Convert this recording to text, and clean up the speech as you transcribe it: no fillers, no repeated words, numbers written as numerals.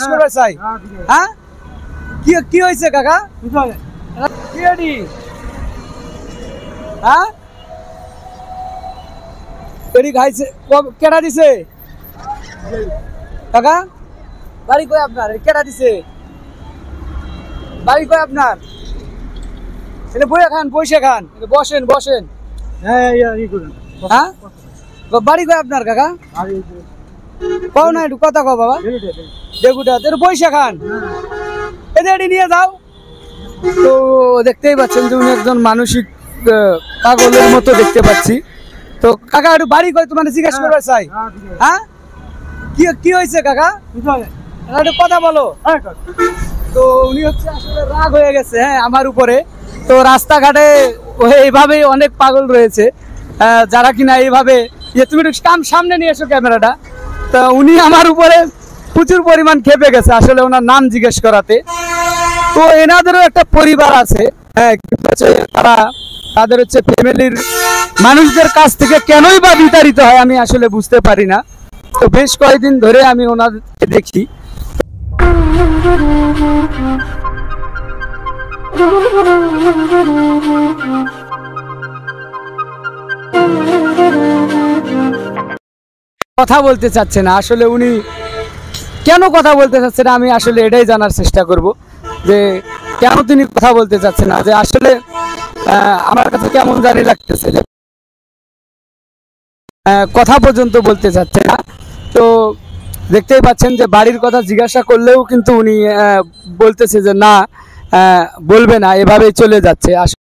জিজ্ঞেস করবে চাই। হ্যাঁ কি কি হয়েছে কাকা? কি এডি? হ্যাঁ এডি খাইছে কেডা দিছে কাকা? বাড়ি কই আপনার? কেডা দিছে? বাড়ি কই আপনার? এটা বইয়া খান, বসে খান, বসেন বসেন। হ্যাঁ বাড়ি কই আপনার কাকা? কও না একটু কথা কও বাবা। দেগুটা তোর বইসা খান, এদি নিয়ে যাও। তো দেখতেই পাচ্ছেন যে উনি একজন মানসিক পাগলের মতো দেখতে পাচ্ছি। তো কাকা একটু বাড়ি কই তোমার জিজ্ঞেস করবে চাই। হ্যাঁ কি কি হয়েছে কাকা? একটু কথা বলো। তো উনি হচ্ছে আসলে রাগ হয়ে গেছে হ্যাঁ আমার উপরে। তো রাস্তাঘাটে এইভাবে অনেক পাগল রয়েছে যারা কিনা এইভাবে তুমি একটু সামনে নিয়ে এসো ক্যামেরাটা। তো উনি আমার উপরে প্রচুর পরিমাণ খেপে গেছে আসলে ওনার নাম জিজ্ঞেস করাতে। তো এনাদেরও একটা পরিবার আছে হ্যাঁ, তারা তাদের হচ্ছে ফ্যামিলির মানুষদের কাছ থেকে কেনই বা বিতাড়িত হয় আমি আসলে বুঝতে পারি না। তো বেশ কয়েকদিন ধরে আমি ওনাদেরকে দেখি। কথা বলতে চাচ্ছে না আসলে উনি কেন কথা বলতে চাচ্ছে না আমি আসলে এটাই জানার চেষ্টা করব যে কেন তিনি কথা বলতে চাচ্ছে না। যে আসলে আমার কাছে কেমন জানি লাগতেছে যে কথা পর্যন্ত বলতে চাচ্ছে না। তো দেখতেই পাচ্ছেন যে বাড়ির কথা জিজ্ঞাসা করলেও কিন্তু উনি বলতেছে যে না বলবে না, এভাবেই চলে যাচ্ছে।